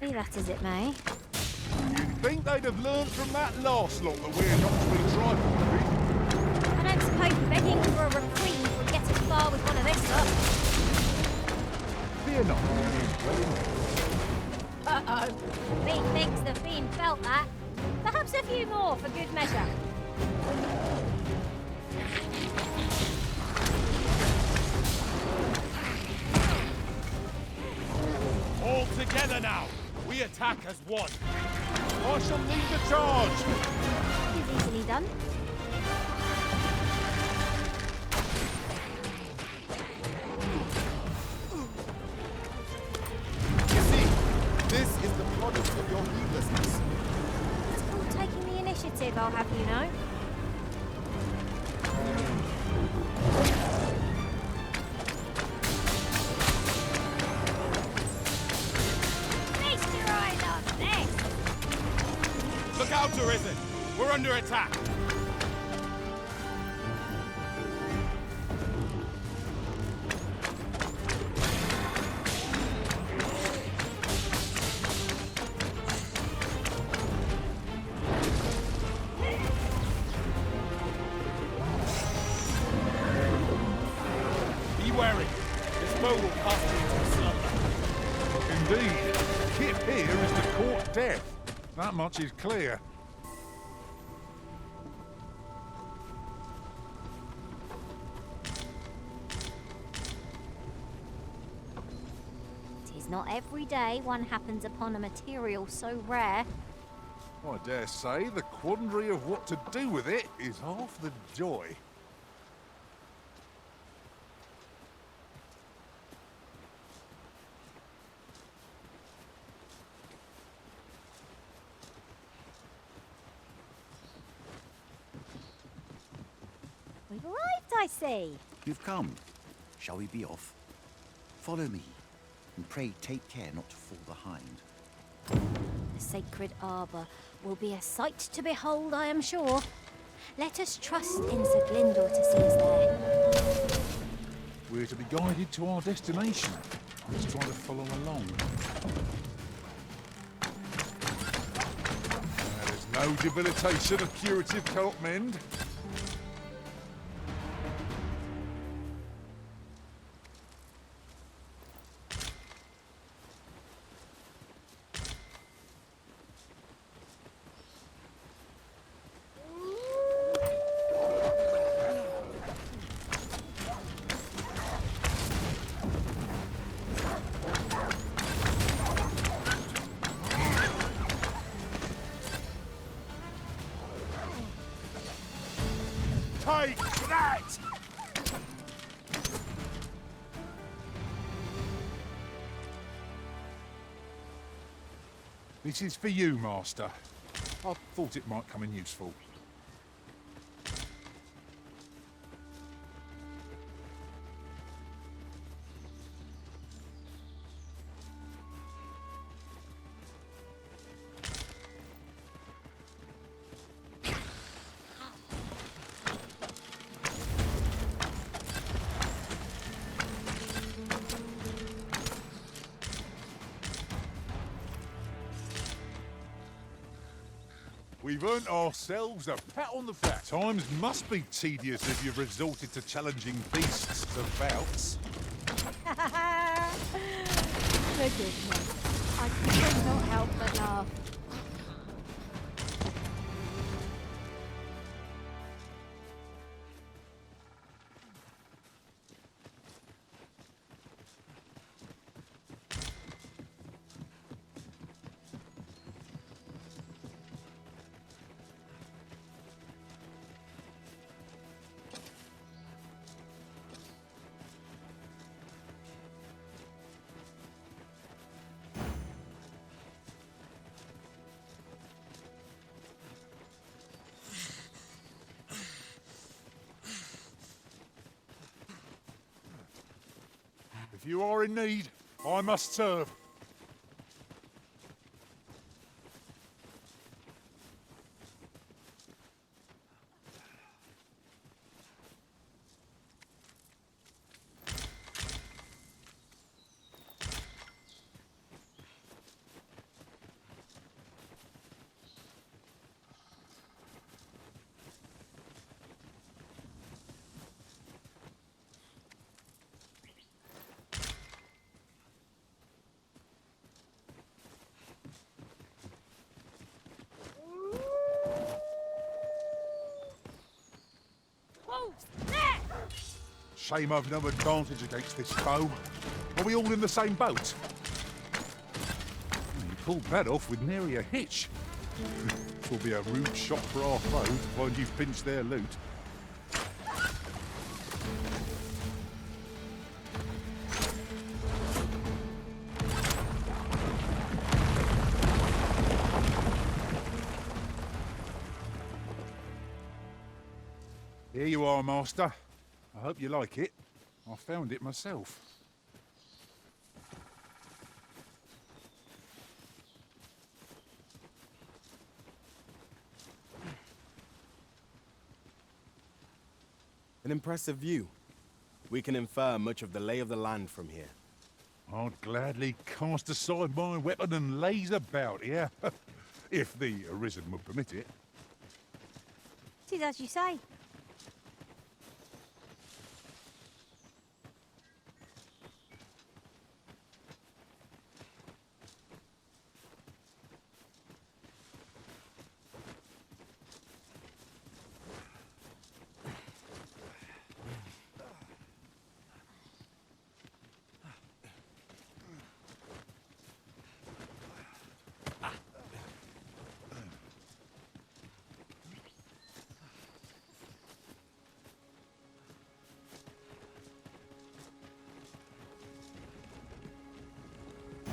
Be that as it may. You'd think they'd have learned from that last lot that we're not to be trifled with. I don't suppose begging for a reprieve would get us far with one of this lot. Fear not, well enough. Uh-oh. Methinks the fiend felt that. Perhaps a few more for good measure. All together now! We attack as one! I shall lead the charge! It is easily done. You see, this is the product of your heedlessness. It's called taking the initiative, I'll have you know. Feast your eyes on this! Look out, Arisen! We're under attack! Be wary! This foe will cast you into slumber. Indeed. Kip here is to court death. That much is clear. Tis not every day one happens upon a material so rare. I dare say the quandary of what to do with it is half the joy. We've arrived, I see. You've come. Shall we be off? Follow me, and pray take care not to fall behind. The sacred arbour will be a sight to behold, I am sure. Let us trust in Sir Glyndor to see us there. We're to be guided to our destination. Let's try to follow along. There's no debilitation of curative can't mend. Take that! This is for you, Master. I thought it might come in useful. We've earned ourselves a pat on the back. Times must be tedious if you've resorted to challenging beasts to bouts. Forgive me. I could not help but laugh. If you are in need, I must serve. Shame I've no advantage against this foe. Are we all in the same boat? You pulled that off with nary a hitch. Will be a rude shock for our foe to find you've pinched their loot. Here you are, Master. I hope you like it. I found it myself. An impressive view. We can infer much of the lay of the land from here. I'd gladly cast aside my weapon and laze about here, if the Arisen would permit it. It is as you say.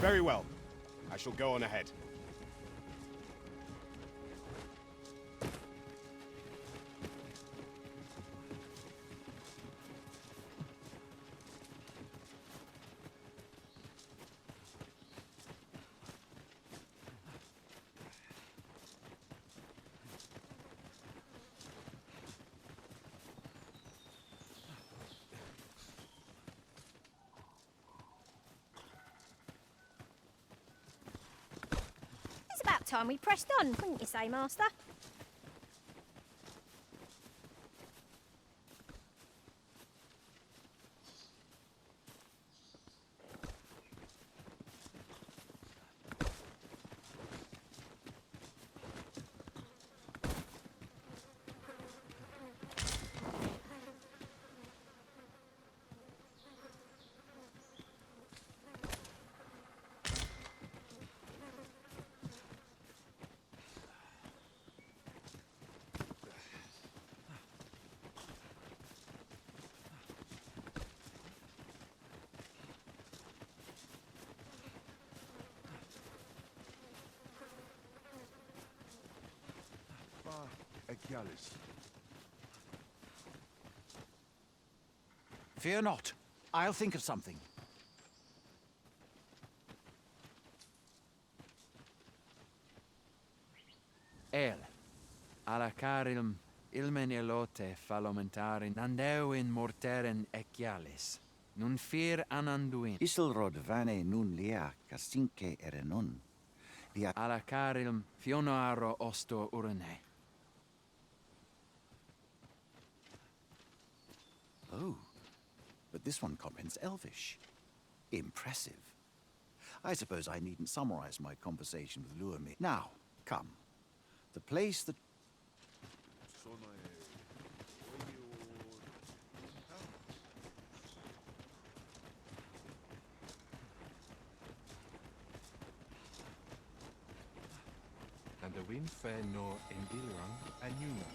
Very well. I shall go on ahead. It's about time we pressed on, wouldn't you say, Master? Fear not. I'll think of something. Alla carilm ilmen elote falomentarin andeuin morteren ecialis. Nun fear ananduin. Isilrod vane nun lia casinque erenon. Lia Alla carilm fionoaro osto urine. Oh, but this one comprehends Elvish. Impressive. I suppose I needn't summarize my conversation with Luami. Now, come. The place that... And the wind fell no Endilrang and Nuna.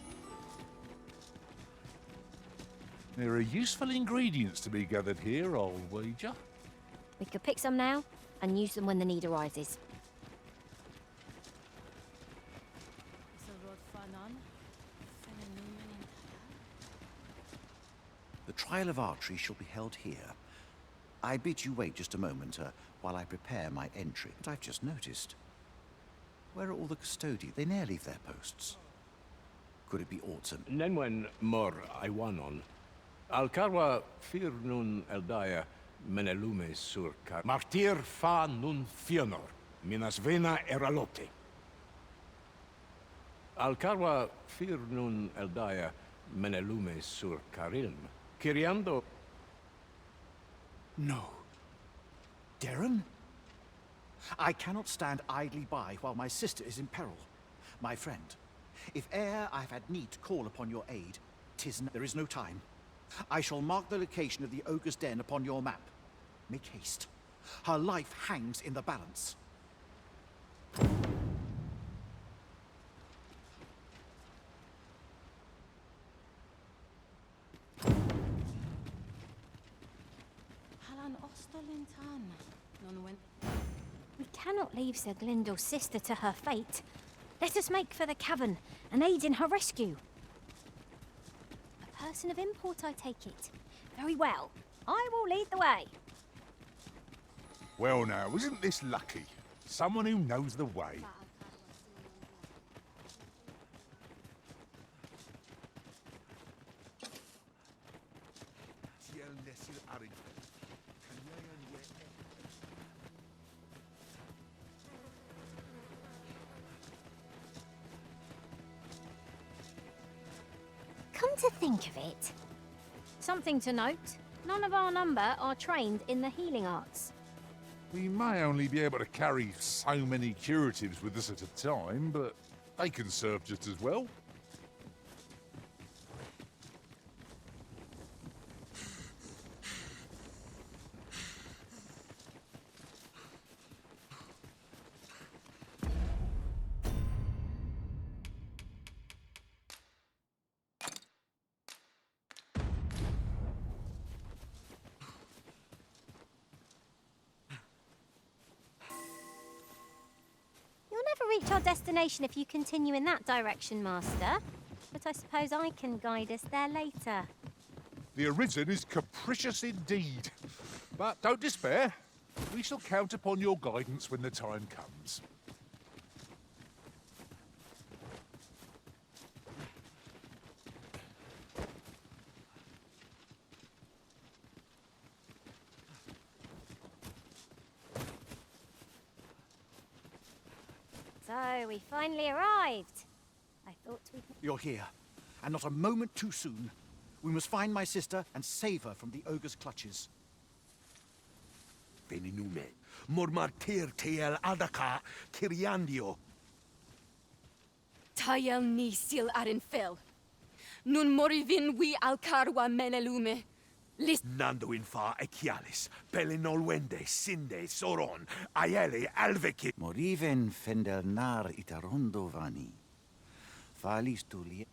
There are useful ingredients to be gathered here, I'll wager. We could pick some now and use them when the need arises. The trial of archery shall be held here. I bid you wait just a moment while I prepare my entry. But I've just noticed. Where are all the custodians? They ne'er leave their posts. Could it be autumn? Nenwen mor Iwanon. Alcarwa fir nun eldaya menelume sur car. Martir fa nun fionor. Minas vena eralote. Alcarwa fir nun eldaya menelume sur carilm. Kiriando. No. Darren? I cannot stand idly by while my sister is in peril. My friend, if e'er I've had need to call upon your aid, there is no time. I shall mark the location of the ogre's den upon your map. Make haste. Her life hangs in the balance. We cannot leave Sir Glyndor's sister to her fate. Let us make for the cavern and aid in her rescue. A person of import, I take it. Very well. I will lead the way. Well now, isn't this lucky? Someone who knows the way. Come to think of it. Something to note. None of our number are trained in the healing arts. We may only be able to carry so many curatives with us at a time, but they can serve just as well. You'll never reach our destination if you continue in that direction, Master. But I suppose I can guide us there later. The Arisen is capricious indeed. But don't despair. We shall count upon your guidance when the time comes. So, we finally arrived. I thought we'd... You're here, and not a moment too soon. We must find my sister and save her from the ogre's clutches. Veninume, mormartir tel adaka kiriandio. Tayel ni sil arin fil. Nun morivin we alcarwa menelume. List Nando infa echialis, pelinolwende, sinde, soron, aiele, alveki. Moriven fendelnar itarondo vani. Falis tuli.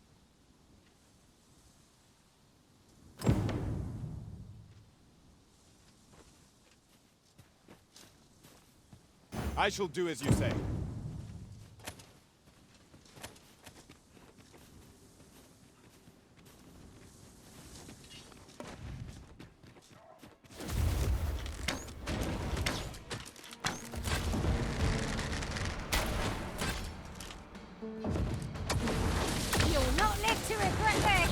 I shall do as you say. You'll not live to regret this!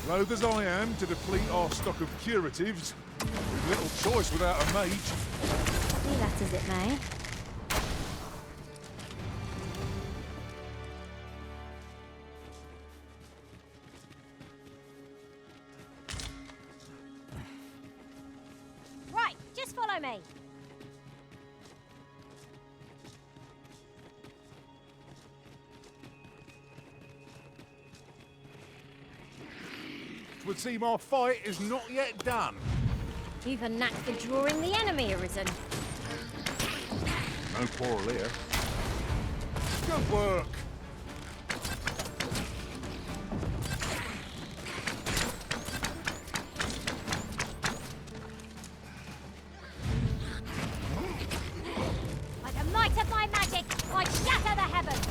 Loath as I am to deplete our stock of curatives, we've little choice without a mage. Be that as it may. Right, just follow me. It would seem our fight is not yet done. You've a knack for drawing the enemy, Arisen. No quarrel here. Good work. By the might of my magic, I shatter the heavens!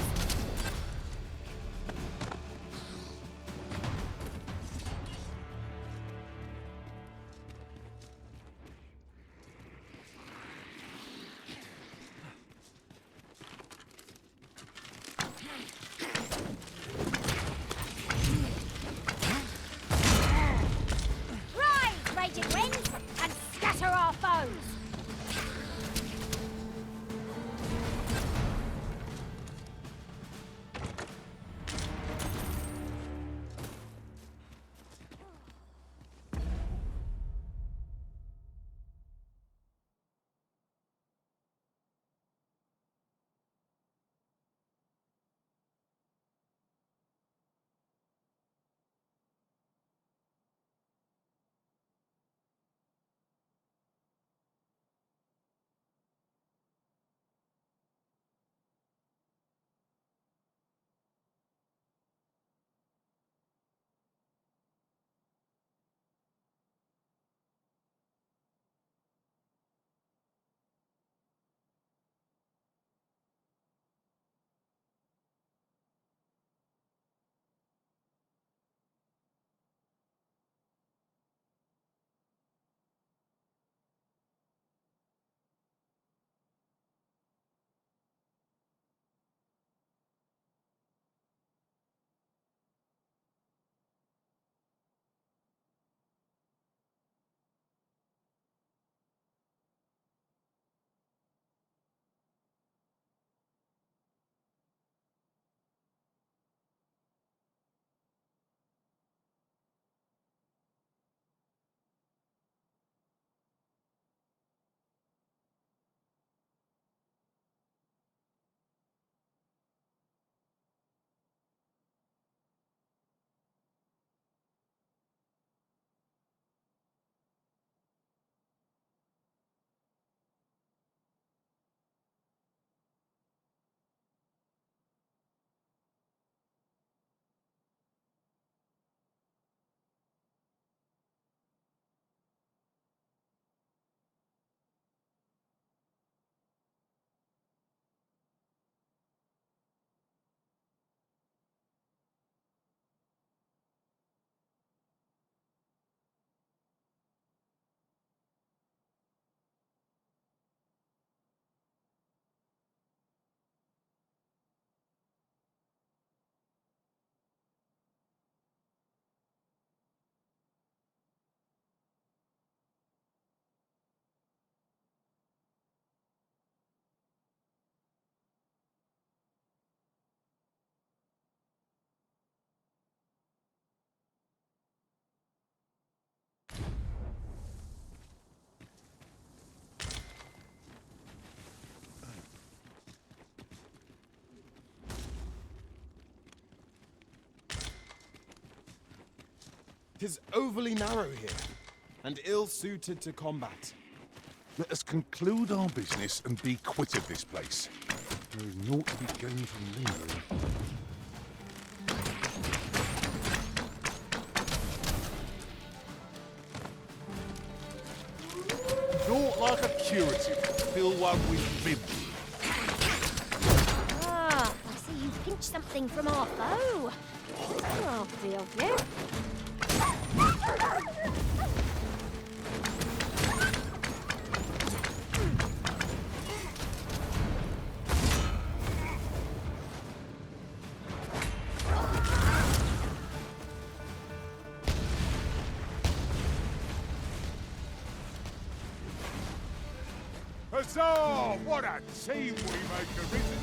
'Tis overly narrow here, and ill-suited to combat. Let us conclude our business and be quit of this place. There is naught to be gained from lingering. Naught like a curative. Fill one with vim. Ah, I see you pinched something from our foe. Crafty of you. Huzzah! What a team we make, Arisen!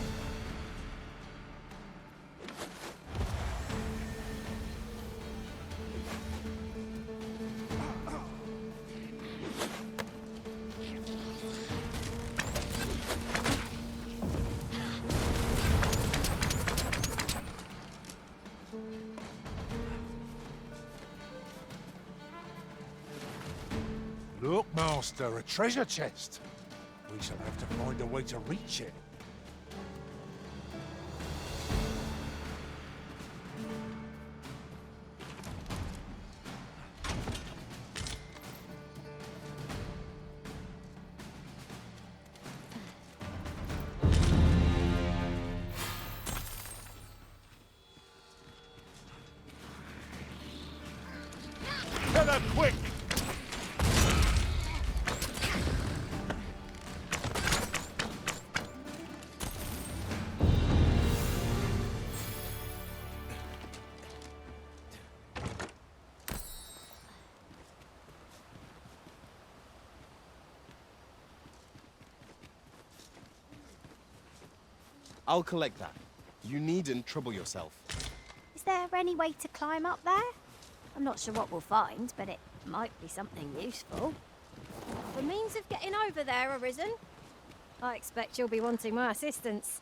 Look, Master, a treasure chest. We shall have to find a way to reach it. Get her quick! I'll collect that. You needn't trouble yourself. Is there any way to climb up there? I'm not sure what we'll find, but it might be something useful. The means of getting over there, Arisen? I expect you'll be wanting my assistance.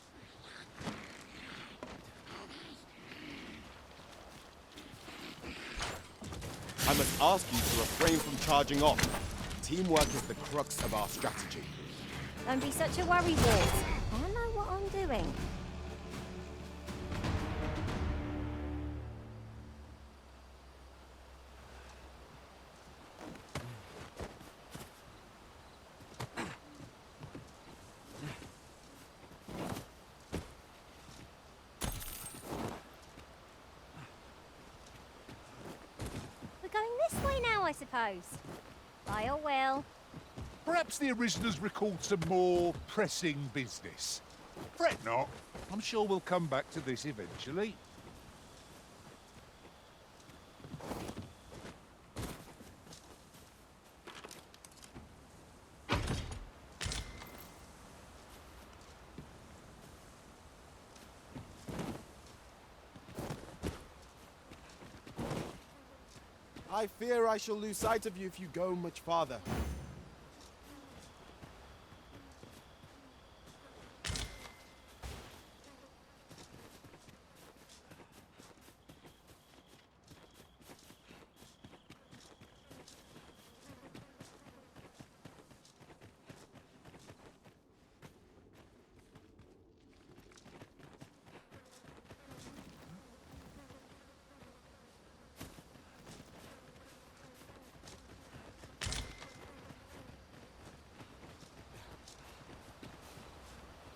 I must ask you to refrain from charging off. Teamwork is the crux of our strategy. Don't be such a worrywart. I know what I'm doing. We're going this way now, I suppose. By your will. Perhaps the Originals recalled some more pressing business. Fret not. I'm sure we'll come back to this eventually. I fear I shall lose sight of you if you go much farther.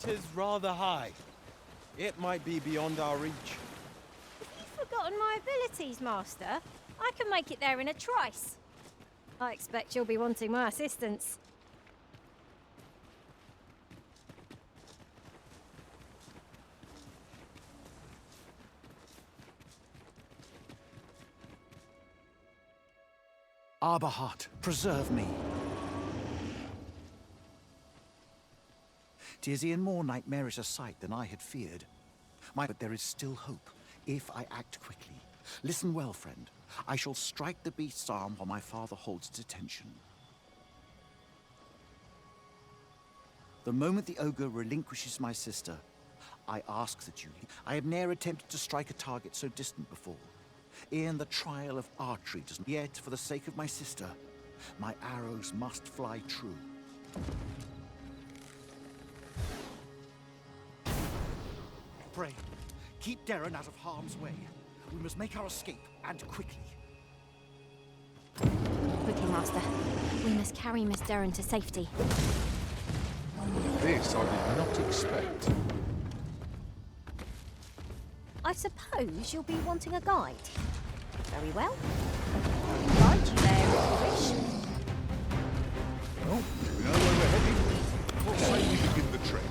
Tis rather high. It might be beyond our reach. You've forgotten my abilities, Master. I can make it there in a trice. I expect you'll be wanting my assistance. Arbahat, preserve me. 'Tis e'en more nightmarish a sight than I had feared. But there is still hope, if I act quickly. Listen well, friend. I shall strike the beast's arm while my father holds its attention. The moment the ogre relinquishes my sister, I ask that you... I have ne'er attempted to strike a target so distant before. E'en the trial of archery does not. Yet, for the sake of my sister, my arrows must fly true. Pray, keep Darren out of harm's way. We must make our escape, and quickly. Quickly, Master. We must carry Miss Darren to safety. This I did not expect. I suppose you'll be wanting a guide. Very well. I can guide you there if you wish. Well, we know where we're heading. What say we begin the trek?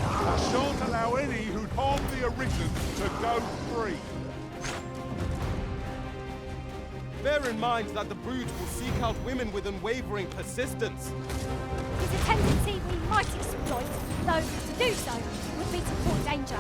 I shan't allow any who'd harm the Arisen to go free. Bear in mind that the Brood will seek out women with unwavering persistence. It's a tendency we might exploit, though to do so would be to court danger.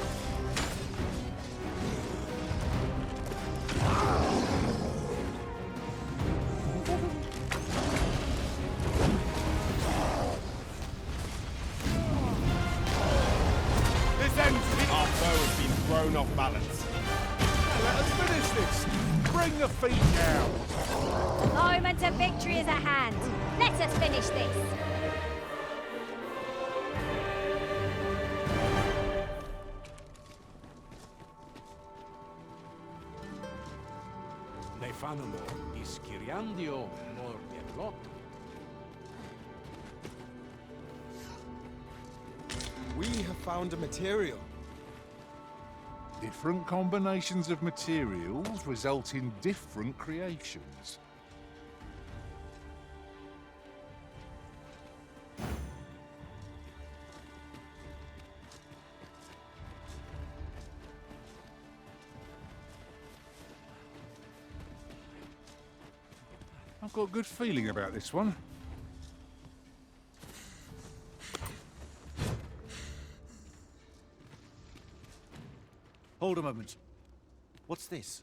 This ends the Our bow has been thrown off balance. Now let us finish this. Bring the feet down. The moment of victory is at hand. Let us finish this. Ne fanno ischiriandio mor delotto. We have found a material. Different combinations of materials result in different creations. I've got a good feeling about this one. Hold a moment. What's this?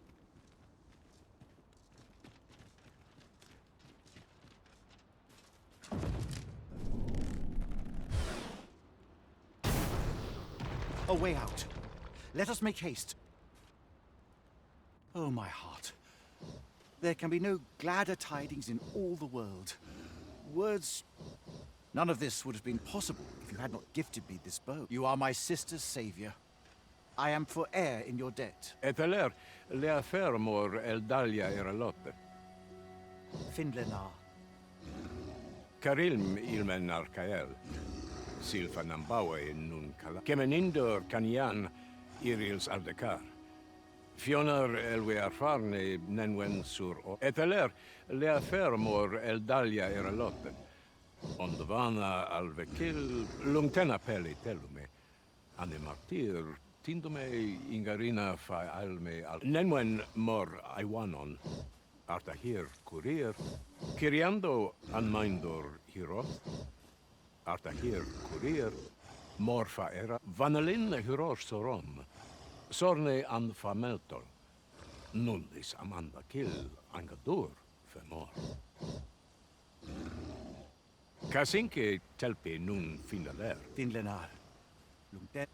A way out. Let us make haste. Oh, my heart. There can be no gladder tidings in all the world. Words... None of this would have been possible if you had not gifted me this bow. You are my sister's savior. I am for heir in your debt. Eteler, le affaire mor eldalia era lotte. Findlenar. Karilm ilmen arcael. Silfa nambawe nun kala. Kemenindor canian irils aldecar. Fionar elwe arfarne nenwen sur o. Eteler, le affaire mor eldalia era lotte. Ondvana alvekil lungtena peli telume. Ane martir tindume ingarina fa alme al. Nenwen mor aiwanon. Arta hier courier. Kiriando anmaindor hiroth. Arta hier courier. Mor fa era. Vanelin hiror soron. Sorne an fameltol. Nullis amanda kill angadur femor. Kasinke telpe nun findaler. Findlenar. Lungten.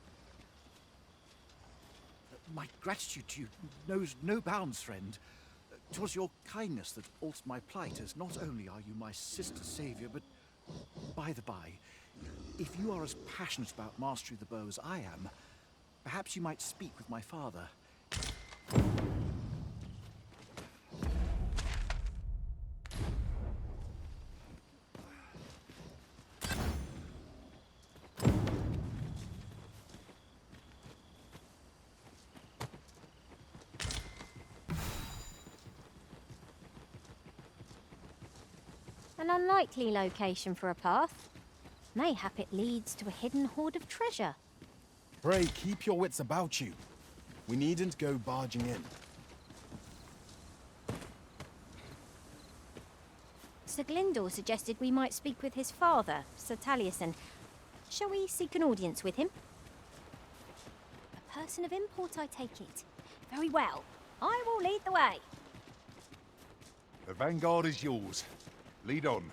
My gratitude to you knows no bounds, friend. 'Twas your kindness that altered my plight, as not only are you my sister's savior, but, by the by, if you are as passionate about mastery of the bow as I am, perhaps you might speak with my father. An unlikely location for a path. Mayhap it leads to a hidden hoard of treasure. Pray, keep your wits about you. We needn't go barging in. Sir Glyndor suggested we might speak with his father, Sir Taliesin. Shall we seek an audience with him? A person of import, I take it. Very well. I will lead the way. The vanguard is yours. Lead on.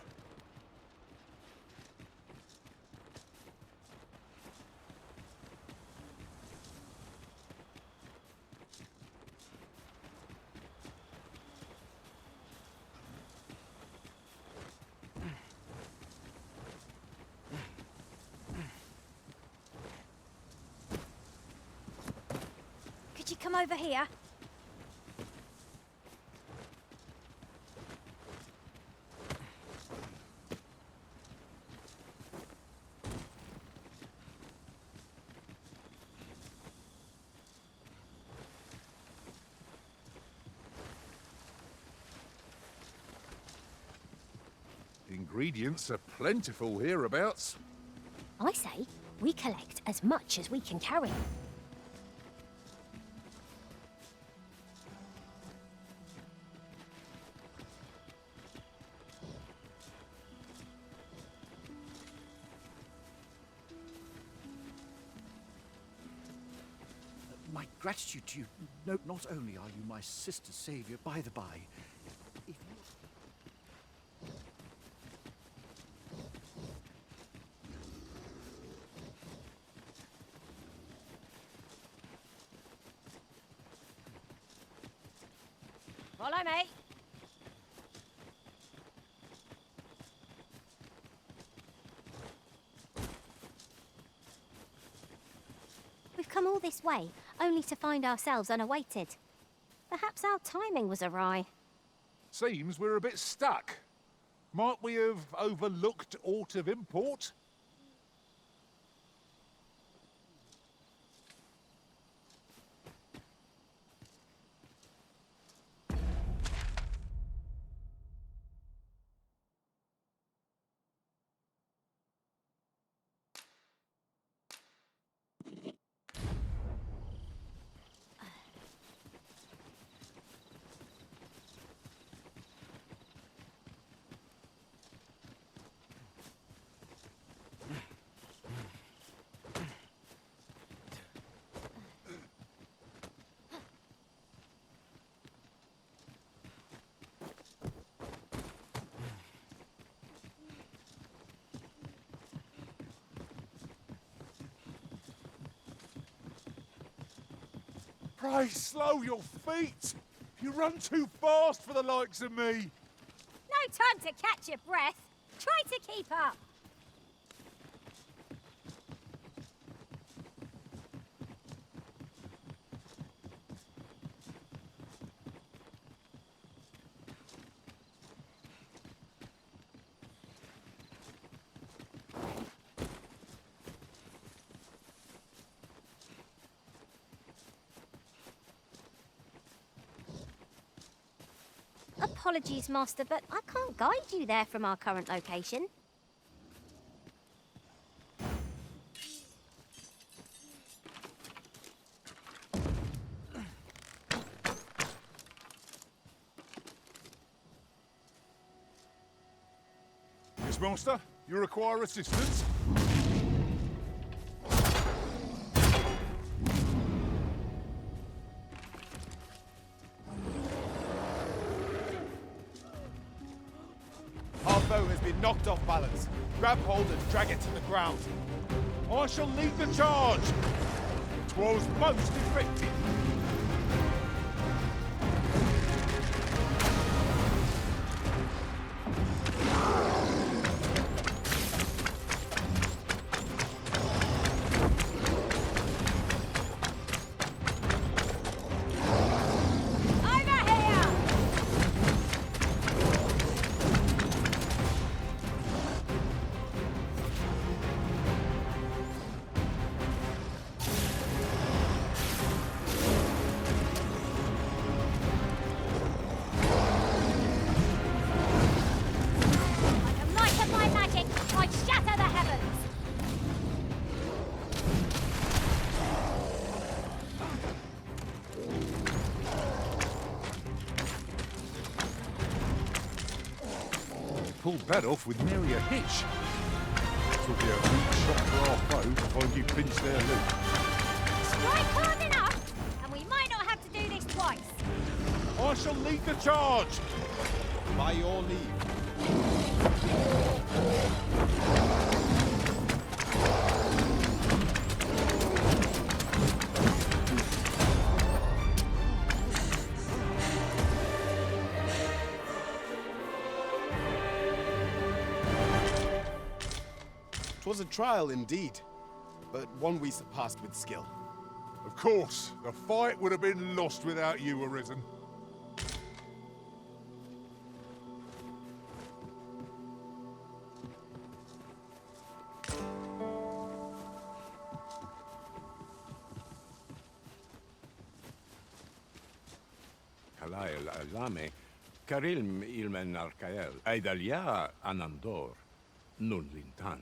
you come over here? Ingredients are plentiful hereabouts. I say, we collect as much as we can carry. My gratitude to you. No, not only are you my sister's saviour, by the by, if you... Follow me. We've come all this way, only to find ourselves unawaited. Perhaps our timing was awry. Seems we're a bit stuck. Might we have overlooked aught of import? Pray slow your feet! You run too fast for the likes of me! No time to catch your breath. Try to keep up. Apologies, Master, but I can't guide you there from our current location. Yes, Master? You require assistance? Our boat has been knocked off balance. Grab hold and drag it to the ground. I shall lead the charge! 'Twas most effective. Pulled that off with nary a hitch. This'll be a weak shot for our foe to find you pinched their loot. Strike hard enough, and we might not have to do this twice. I shall lead the charge! By your leave. Twas a trial indeed, but one we surpassed with skill. Of course, the fight would have been lost without you, Arisen. Kalael alame, karilm ilmen arkael, aidalia anandor, nun lintan.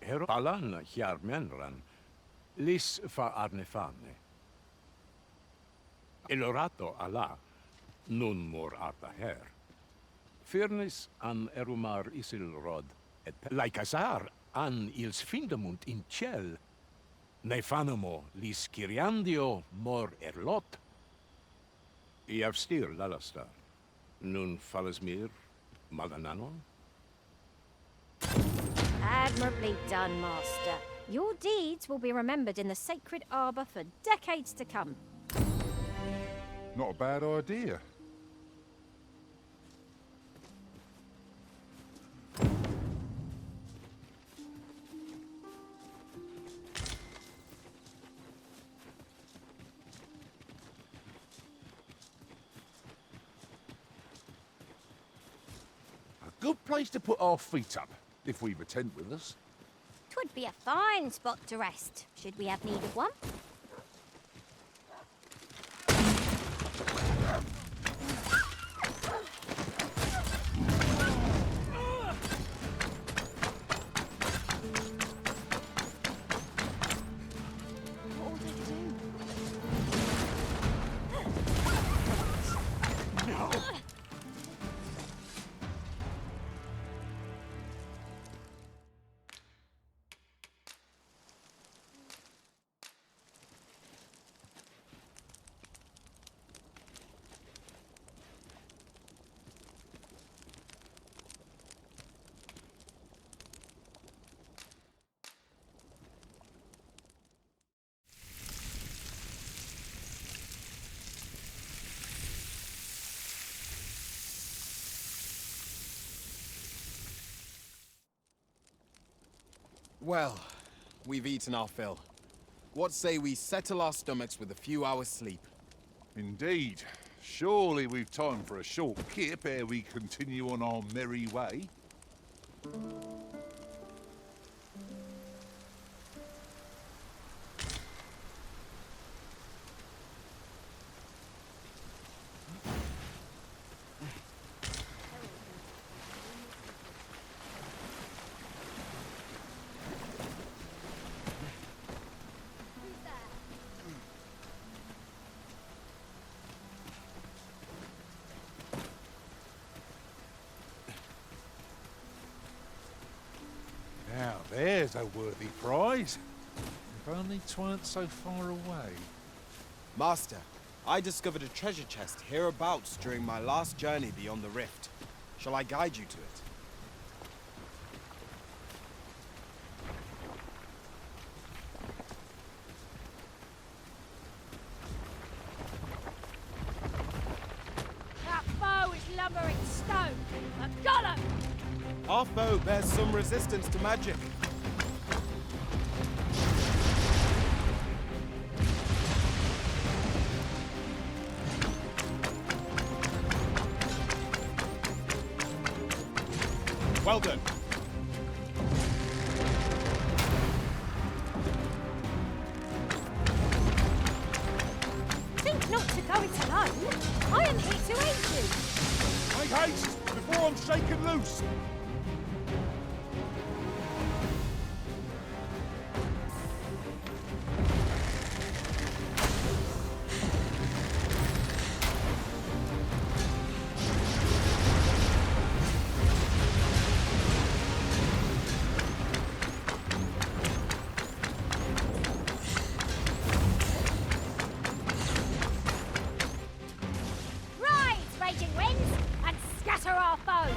Hero palan hiarmenran, lis fa arnefane. Elorato ala, nun mor arta her. Firnis an erumar isilrod, et laicasar an ils findemunt in ciel. Nefanamo lis kiriandio mor erlot. I avstir lalastar. Nun falles mir malananon? Admirably done, Master. Your deeds will be remembered in the sacred arbor for decades to come. Not a bad idea. A good place to put our feet up, if we've a tent with us. 'Twould be a fine spot to rest, should we have need of one. What will they do? Well, we've eaten our fill. What say we settle our stomachs with a few hours' sleep? Indeed. Surely we've time for a short kip ere we continue on our merry way. Now there's a worthy prize. If only 'tweren't so far away. Master, I discovered a treasure chest hereabouts during my last journey beyond the rift. Shall I guide you to it? That bow is lumbering stone. I've got him! Our bow bears some resistance to magic. Well done. Think not to go it alone. I am here to aid you. Make haste before I'm shaken loose. Rise, raging winds, and scatter our foes!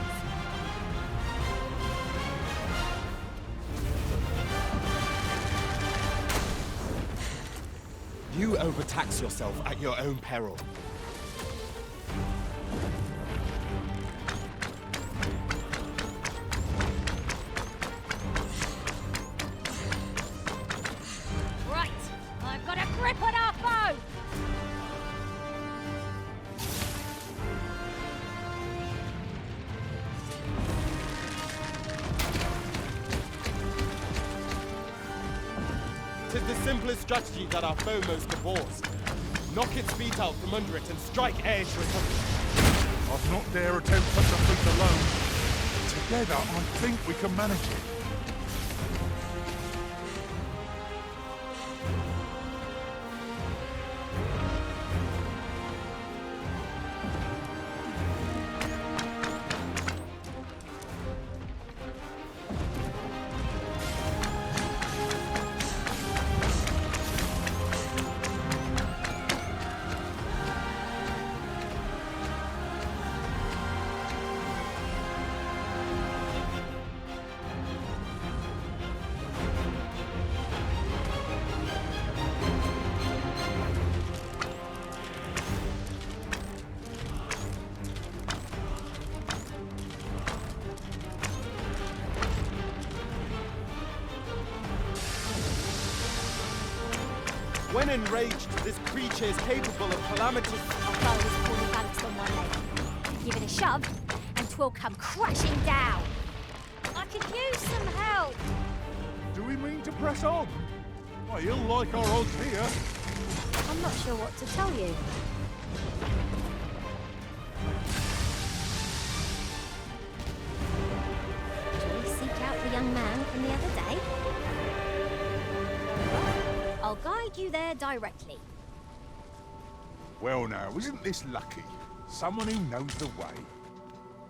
You overtax yourself at your own peril. Right, I've got a grip is the simplest strategy that our foe most abhors. Knock its feet out from under it and strike ere it recovers. I'd not dare attempt such a feat alone. Together, I think we can manage it. When enraged, this creature is capable of calamitous... Our foe is fully balanced on one leg. Give it a shove, and 'twill come crashing down. I could use some help. Do we mean to press on? Well, you'll like our odds here. I'm not sure what to tell you. Shall we seek out the young man from the other day? I'll guide you there directly. Well now, isn't this lucky? Someone who knows the way.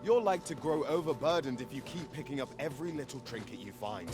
You're like to grow overburdened if you keep picking up every little trinket you find.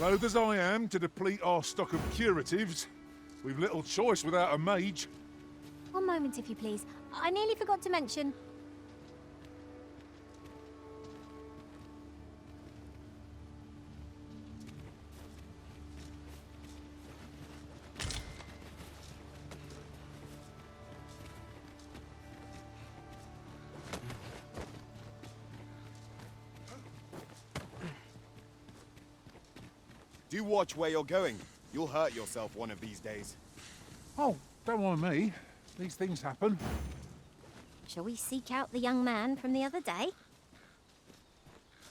Loath as I am to deplete our stock of curatives, we've little choice without a mage. One moment, if you please. I nearly forgot to mention... Do watch where you're going. You'll hurt yourself one of these days. Oh, don't mind me. These things happen. Shall we seek out the young man from the other day?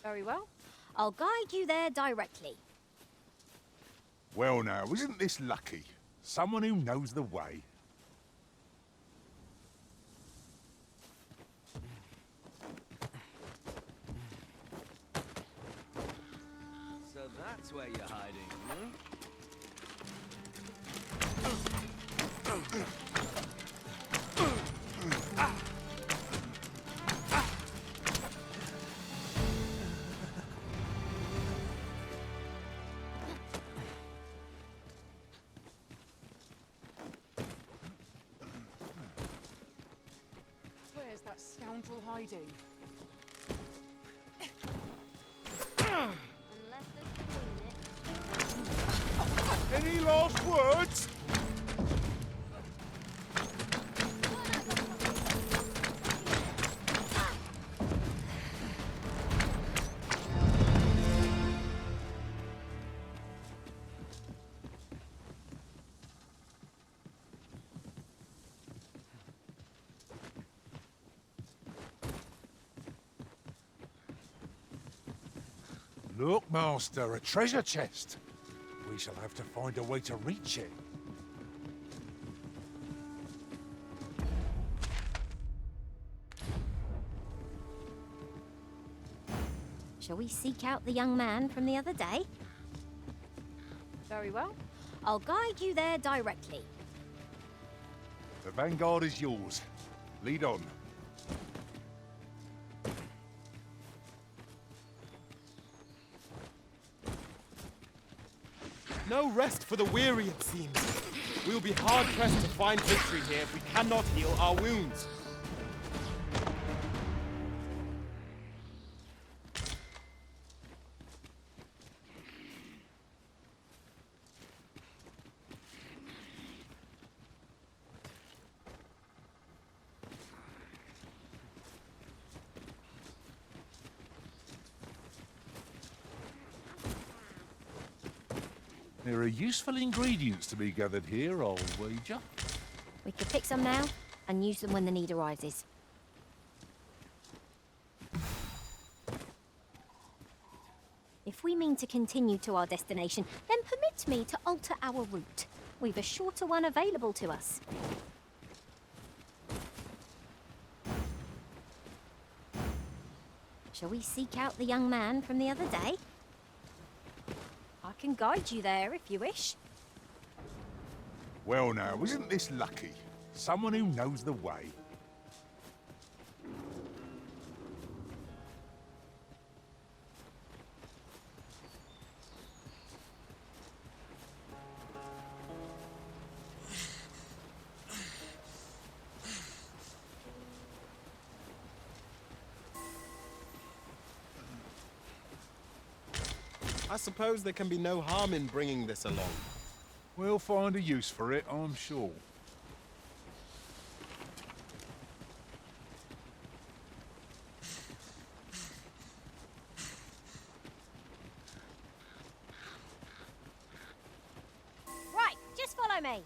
Very well. I'll guide you there directly. Well now, isn't this lucky? Someone who knows the way. So that's where you're hiding, huh? Where's that scoundrel hiding? Unless there's Any last words? Look, Master, a treasure chest. We shall have to find a way to reach it. Shall we seek out the young man from the other day? Very well. I'll guide you there directly. The vanguard is yours. Lead on. No rest for the weary, it seems. We will be hard-pressed to find victory here if we cannot heal our wounds. There are useful ingredients to be gathered here, I'll wager. We could pick some now and use them when the need arises. If we mean to continue to our destination, then permit me to alter our route. We've a shorter one available to us. Shall we seek out the young man from the other day? I can guide you there if you wish. Well now, isn't this lucky? Someone who knows the way. I suppose there can be no harm in bringing this along. We'll find a use for it, I'm sure. Right, just follow me.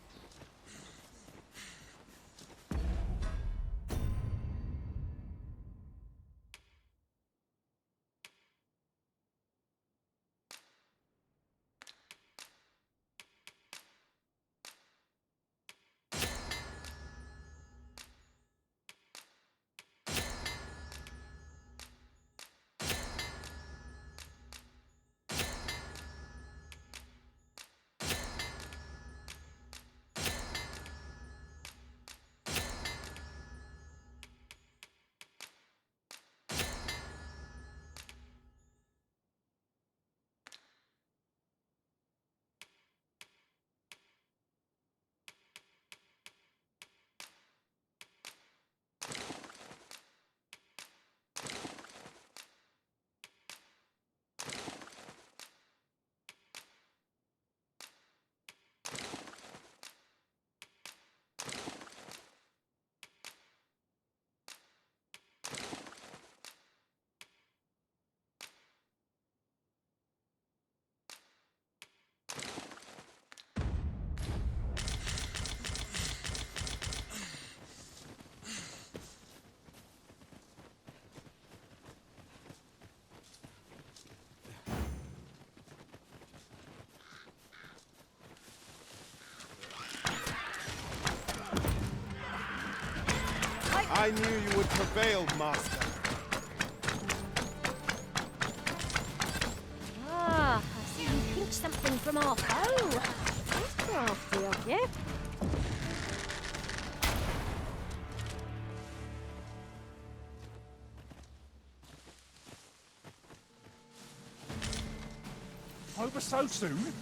I knew you would prevail, Master. Ah, I see you pinched something from our foe. That's crafty of you. Over so soon?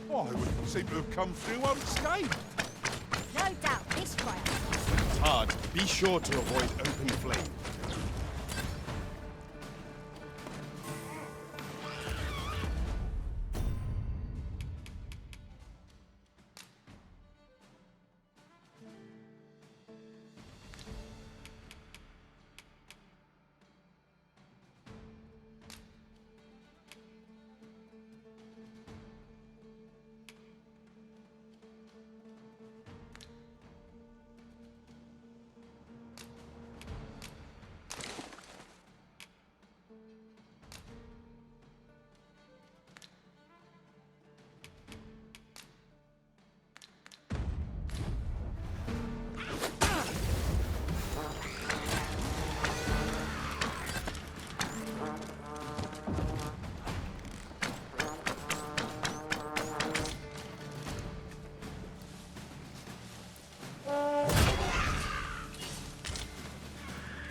Why, I wouldn't seem to have come through unscathed. No doubt this way. Hard. Be sure to avoid open flame.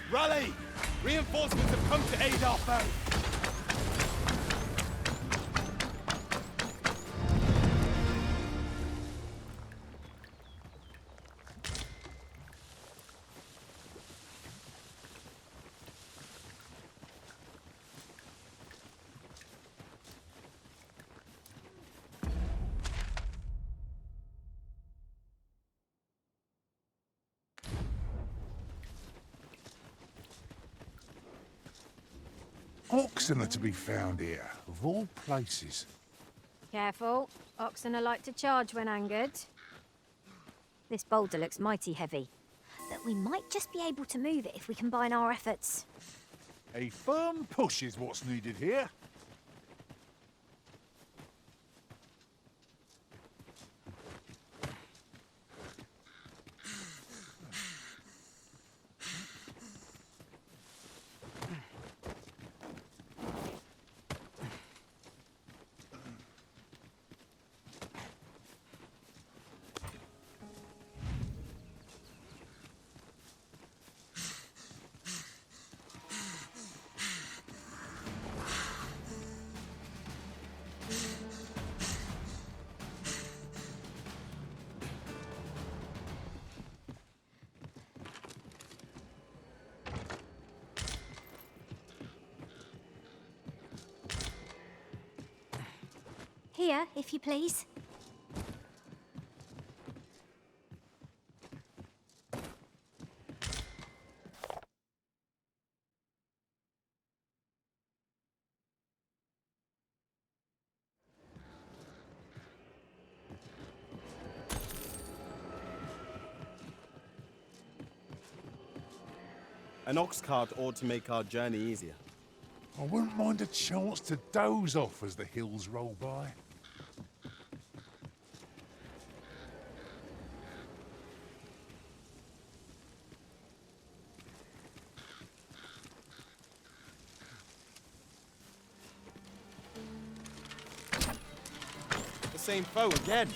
Rally! Reinforcements have come to aid our foe! Oxen are to be found here, of all places. Careful. Oxen are like to charge when angered. This boulder looks mighty heavy, but we might just be able to move it if we combine our efforts. A firm push is what's needed here. Here, if you please. An ox cart ought to make our journey easier. I wouldn't mind a chance to doze off as the hills roll by. The same foe again.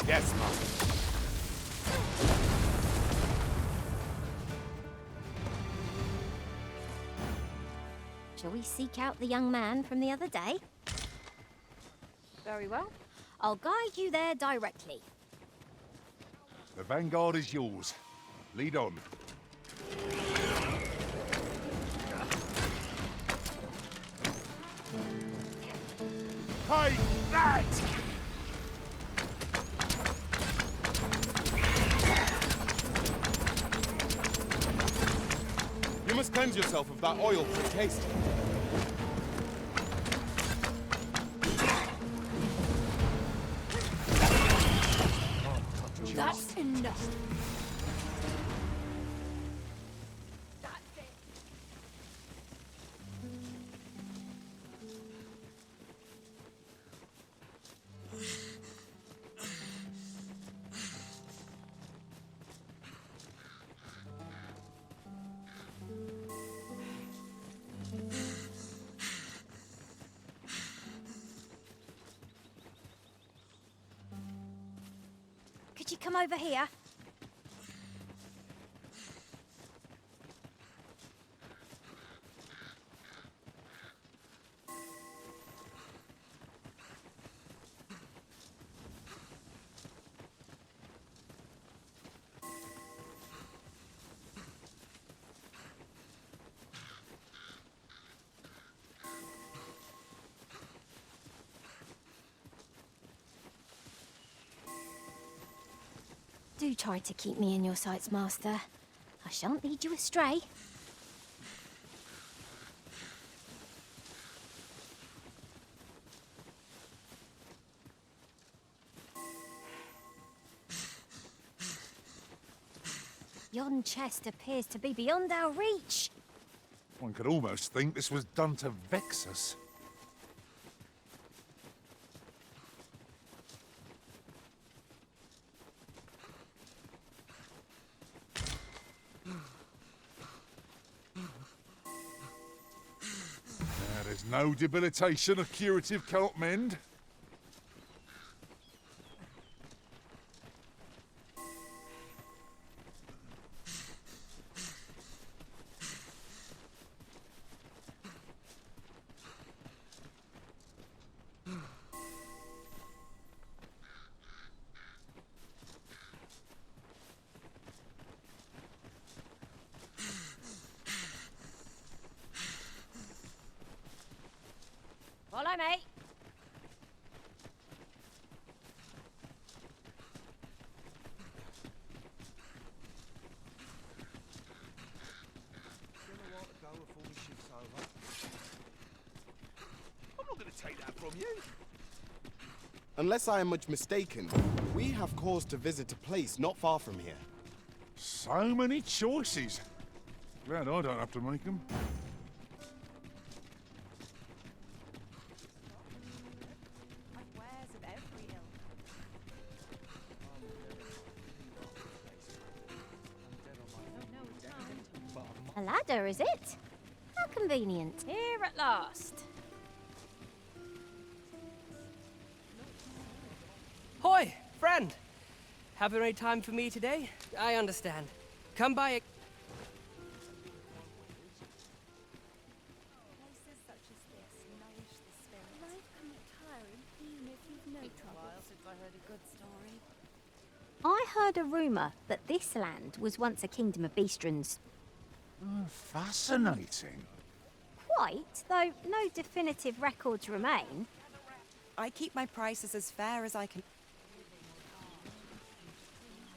Yes, master. Shall we seek out the young man from the other day? Very well. I'll guide you there directly. The vanguard is yours. Lead on. Take that! You must cleanse yourself of that oil for taste. That's enough. Could you come over here? Do try to keep me in your sights, Master. I shan't lead you astray. Yon chest appears to be beyond our reach. One could almost think this was done to vex us. There's no debilitation a curative cannot mend. Bye, mate. I'm not going to take that from you. Unless I am much mistaken, we have cause to visit a place not far from here. So many choices. Glad I don't have to make them. A ladder, is it? How convenient. Here at last. Hoi, friend! Have any time for me today? I understand. Come by. I heard a rumour that this land was once a kingdom of beastrons. Fascinating. Quite, though no definitive records remain. I keep my prices as fair as I can.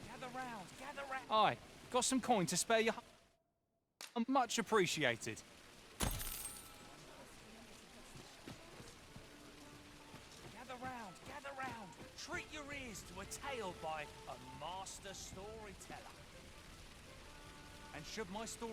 Gather round, gather round. Aye, got some coin to spare you. Much appreciated. Gather round, gather round. Treat your ears to a tale by a master storyteller. And should my story